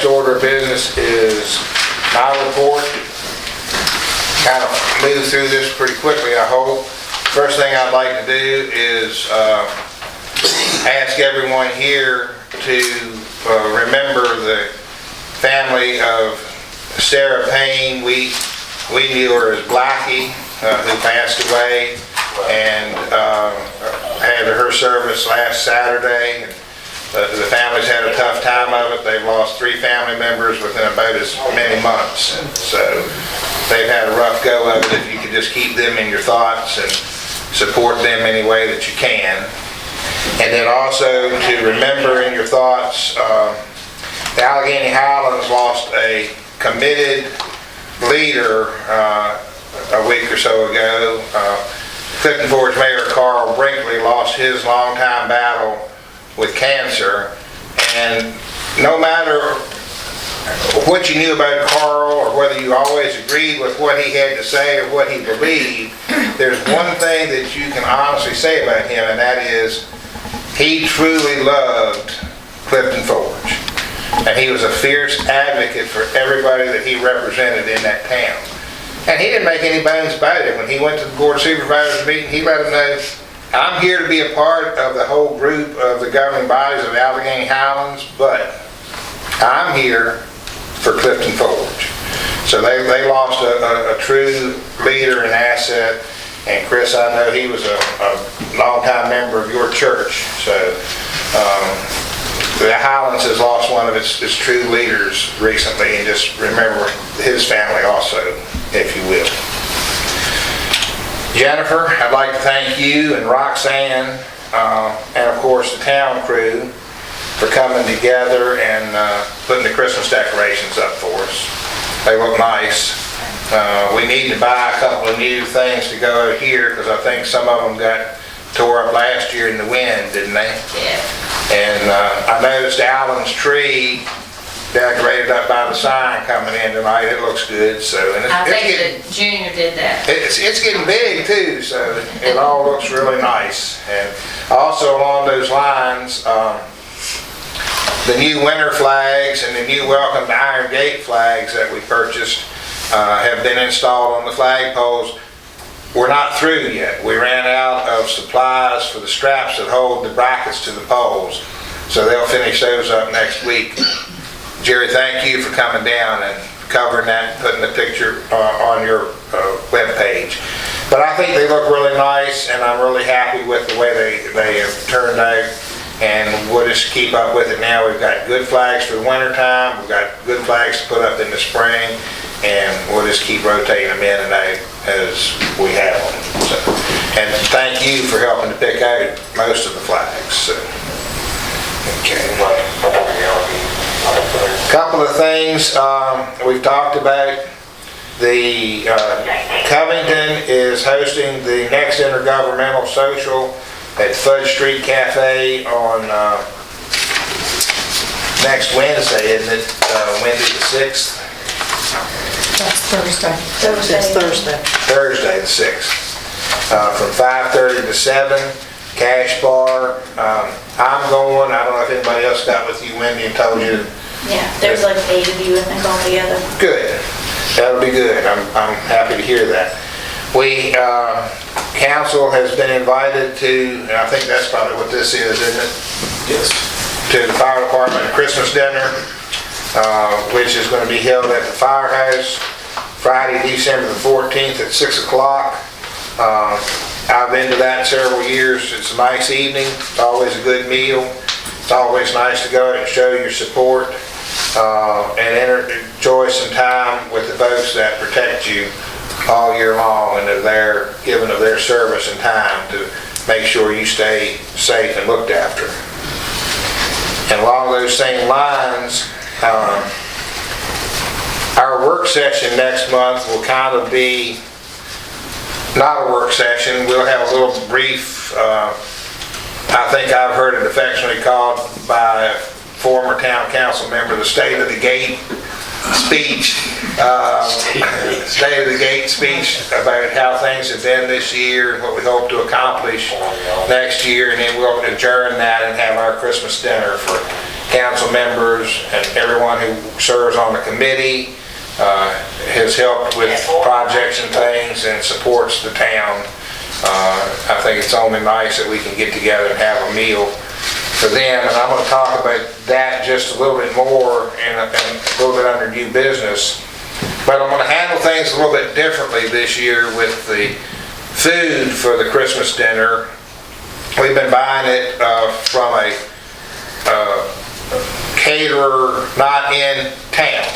next order of business is my report. Kind of move through this pretty quickly, I hope. First thing I'd like to do is ask everyone here to remember the family of Sarah Payne. We knew her as Blackie, who passed away, and had her service last Saturday. The family's had a tough time of it. They've lost 3 family members within about as many months. So they've had a rough go of it. If you could just keep them in your thoughts and support them any way that you can. And then also to remember in your thoughts, the Allegheny Highlands lost a committed leader a week or so ago. Clifton Forge Mayor Carl Brinkley lost his longtime battle with cancer, and no matter what you knew about Carl or whether you always agreed with what he had to say or what he believed, there's one thing that you can honestly say about him, and that is he truly loved Clifton Forge, and he was a fierce advocate for everybody that he represented in that town. And he didn't make any bones about it. When he went to the Board of Supervisors meeting, he let them know, I'm here to be a part of the whole group of the governing bodies of Allegheny Highlands, but I'm here for Clifton Forge. So they lost a true leader and asset. And Chris, I know he was a longtime member of your church. So the Highlands has lost one of its true leaders recently, and just remember his family also, if you will. Jennifer, I'd like to thank you and Roxanne, and of course the town crew for coming together and putting the Christmas decorations up for us. They look nice. We need to buy a couple of new things to go here, because I think some of them got tore up last year in the wind, didn't they? Yeah. And I noticed Alan's tree decorated up by the sign coming in tonight. It looks good. So, and I think the junior did that. It's getting big too, so it all looks really nice. And also along those lines, the new winter flags and the new Welcome to Iron Gate flags that we purchased have been installed on the flagpoles. We're not through yet. We ran out of supplies for the straps that hold the brackets to the poles, so they'll finish those up next week. Jerry, thank you for coming down and covering that and putting the picture on your web page. But I think they look really nice, and I'm really happy with the way they have turned out, and we'll just keep up with it now. We've got good flags for the winter time, we've got good flags to put up in the spring, and we'll just keep rotating them in and out as we have them. So, and thank you for helping to pick out most of the flags. So, okay. Couple of things we've talked about. The Covington is hosting the next intergovernmental social at Fudge Street Cafe on next Wednesday, isn't it? Wednesday the 6th? That's Thursday. It's Thursday. Thursday the 6th. From 5:30 to 7. Cash bar. I'm going. I don't know if anybody else got with you, Wendy, and told you. Yeah, there's like 8 of you, I think, all together. Good. That'll be good. I'm happy to hear that. We, council has been invited to, and I think that's probably what this is, isn't it? Yes. To the fire department Christmas dinner, which is going to be held at the firehouse Friday, December the 14th at 6 o'clock. I've been to that several years. It's a nice evening. It's always a good meal. It's always nice to go out and show your support and enjoy some time with the folks that protect you all year long, and they're giving of their service and time to make sure you stay safe and looked after. And along those same lines, our work session next month will kind of be not a work session. We'll have a little brief, I think I've heard it affectionately called by a former town council member, the State of the Gate speech, State of the Gate speech about how things have been this year and what we hope to accomplish next year, and then we'll adjourn that and have our Christmas dinner for council members and everyone who serves on the committee has helped with projects and things and supports the town. I think it's only nice that we can get together and have a meal for them, and I'm going to talk about that just a little bit more and a little bit under new business. But I'm going to handle things a little bit differently this year with the food for the Christmas dinner. We've been buying it from a caterer not in town.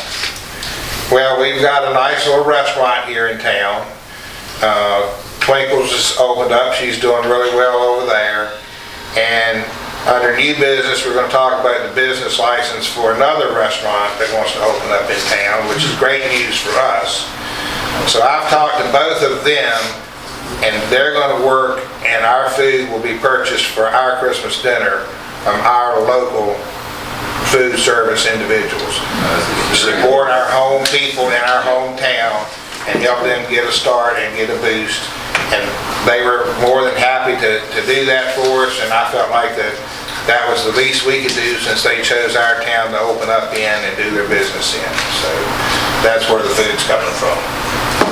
Well, we've got a nice little restaurant here in town. Twinkles has opened up. She's doing really well over there. And under new business, we're going to talk about the business license for another restaurant that wants to open up in town, which is great news for us. So I've talked to both of them, and they're going to work, and our food will be purchased for our Christmas dinner from our local food service individuals. Support our home people in our hometown and help them get a start and get a boost. And they were more than happy to do that for us, and I felt like that was the least we could do since they chose our town to open up in and do their business in. So that's where the food's coming from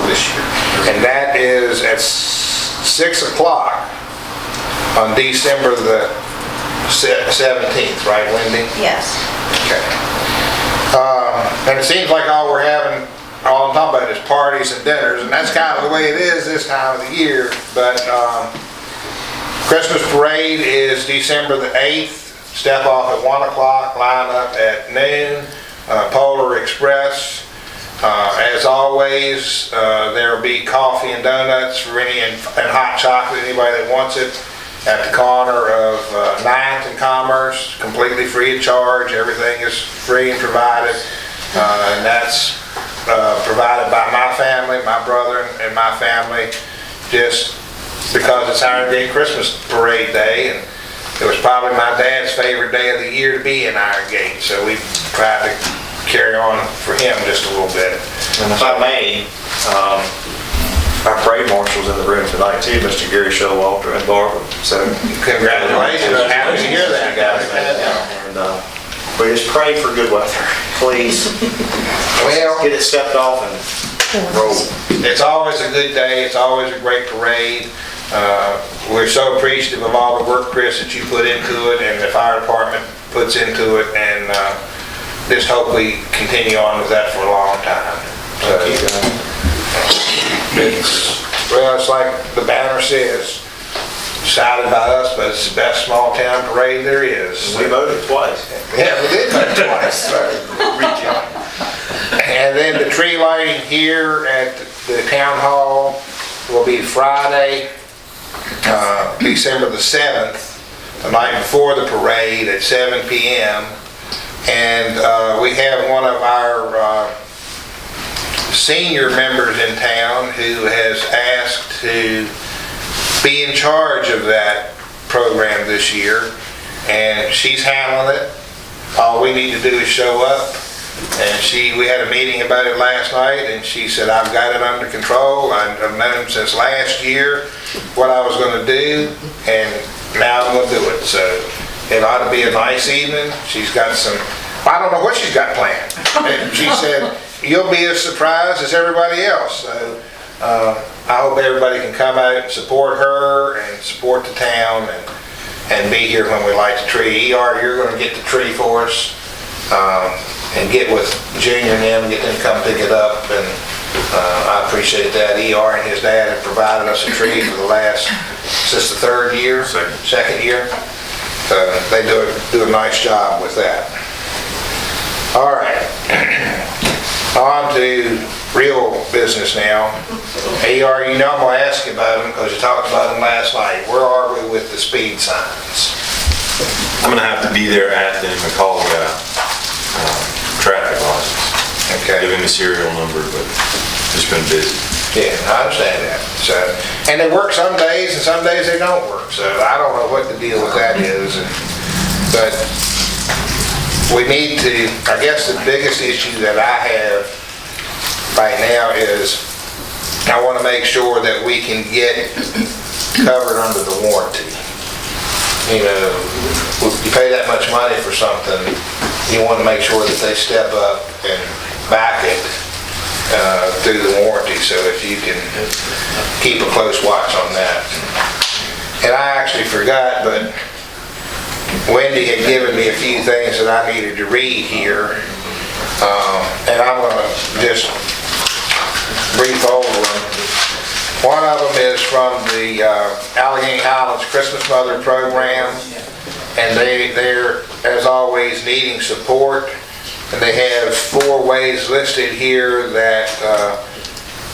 this year. And that is at 6 o'clock on December the 17th, right, Wendy? Yes. Okay. And it seems like all I'm talking about is parties and dinners, and that's kind of the way it is this time of the year. But Christmas parade is December the 8th. Step off at 1 o'clock, line up at noon. Polar Express. As always, there will be coffee and donuts for and hot chocolate, anybody that wants it, at the corner of 9th and Commerce, completely free of charge. Everything is free and provided. And that's provided by my family, my brother and my family, just because it's Iron Gate Christmas Parade Day, and it was probably my dad's favorite day of the year to be in Iron Gate, so we tried to carry on for him just a little bit. And if I may, our parade marshal's in the room tonight too, Mr. Gary Showalter and Barbara, so Congratulations, I'm happy to hear that, guys. And we just pray for good weather, please. Well, Get it stepped off and roll. it's always a good day, it's always a great parade. We're so appreciative of all the work, Chris, that you put into it and the fire department puts into it, and just hope we continue on with that for a long time. It's like the banner says, decided by us, but it's the best small town parade there is. We voted twice. Yeah, we did vote twice. And then the tree lighting here at the town hall will be Friday, December the 7th, the night before the parade at 7 p.m. And we have one of our senior members in town who has asked to be in charge of that program this year, and she's handling it. All we need to do is show up. And we had a meeting about it last night, and she said, I've got it under control. I've known since last year what I was going to do, and now I'm going to do it. So it ought to be a nice evening. She's got I don't know what she's got planned. And she said, you'll be as surprised as everybody else. So I hope everybody can come out and support her and support the town and be here when we light the tree. ER, you're going to get the tree for us. And get with Junior and them, get them to come pick it up, and I appreciate that. ER and his dad have provided us a tree for the last, since the third year? Second year. They do a nice job with that. All right, on to real business now. ER, you know I'm going to ask you about them because you talked about them last night. Where are we with the speed signs? I'm going to have to be there at the McCall traffic license. Okay. Give him a serial number, but it's been busy. Yeah, I understand that. So, and they work some days and some days they don't work. So I don't know what the deal with that is. But we need to, I guess the biggest issue that I have right now is I want to make sure that we can get covered under the warranty. you know, you pay that much money for something, you want to make sure that they step up and back it through the warranty, so if you can keep a close watch on that. And I actually forgot, but Wendy had given me a few things that I needed to read here, and I'm gonna just brief over them. One of them is from the Allegheny Highlands Christmas Mother Program, and they're, as always, needing support. And they have 4 ways listed here that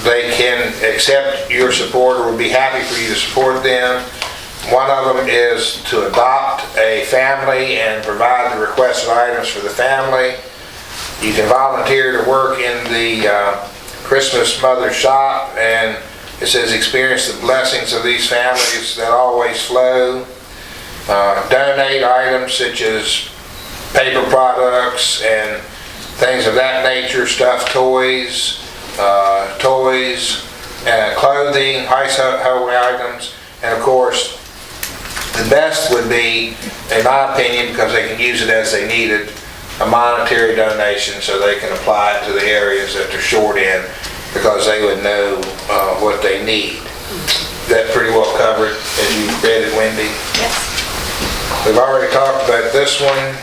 they can accept your support or would be happy for you to support them. One of them is to adopt a family and provide the requested items for the family. You can volunteer to work in the Christmas Mother shop, and it says experience the blessings of these families that always flow. Donate items such as paper products and things of that nature, stuffed toys, clothing, household items, and of course, the best would be, in my opinion, because they can use it as they need it, a monetary donation so they can apply it to the areas that they're short in, because they would know what they need. That pretty well covered as you read it, Wendy? Yes. We've already talked about this one.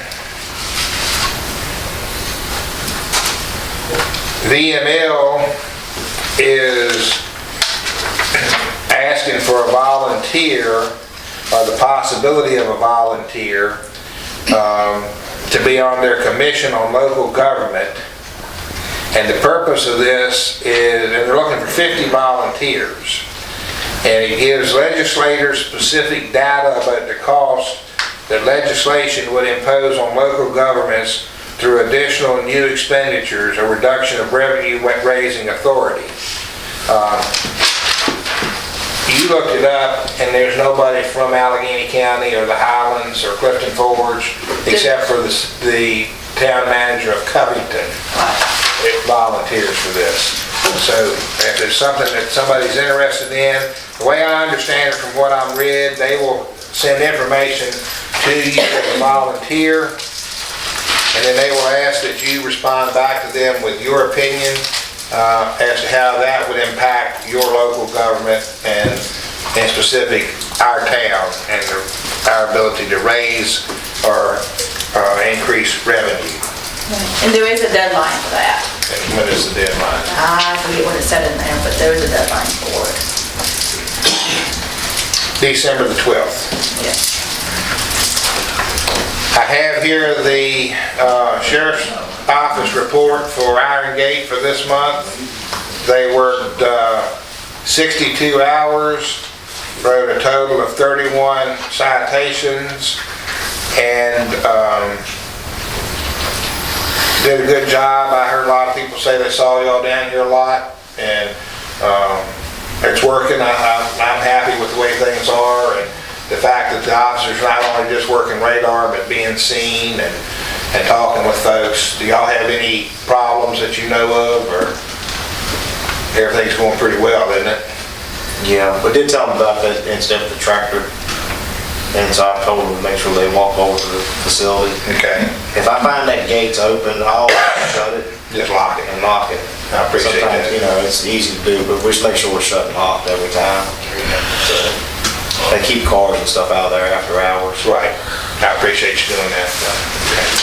VML is asking for a volunteer, or the possibility of a volunteer, to be on their commission on local government. And the purpose of this is, and they're looking for 50 volunteers, and it gives legislators specific data about the cost that legislation would impose on local governments through additional new expenditures or reduction of revenue-raising authority. You looked it up, and there's nobody from Allegheny County or the Highlands or Clifton Forge, except for the town manager of Covington. It volunteers for this. So if there's something that somebody's interested in, the way I understand it from what I'm read, they will send information to you as a volunteer, and then they will ask that you respond back to them with your opinion as to how that would impact your local government and in specific our town and our ability to raise or increase revenue. And there is a deadline for that. And when is the deadline? I forget what it said in there, but there is a deadline for it. December the 12th. Yes. I have here the Sheriff's Office report for Iron Gate for this month. They worked 62 hours, wrote a total of 31 citations, and did a good job. I heard a lot of people say they saw y'all down here a lot, and it's working. I'm happy with the way things are, and the fact that the officers not only just working radar, but being seen and talking with folks. Do y'all have any problems that you know of, or everything's going pretty well, isn't it? Yeah, we did tell them about that incident with the tractor, and so I told them to make sure they walk over to the facility. Okay. If I find that gate's open, I'll shut it. Just lock it. And lock it. I appreciate Sometimes, that. you know, it's easy to do, but we just make sure we're shut and locked every time. So, they keep cars and stuff out of there after hours. Right. I appreciate you doing that. Okay.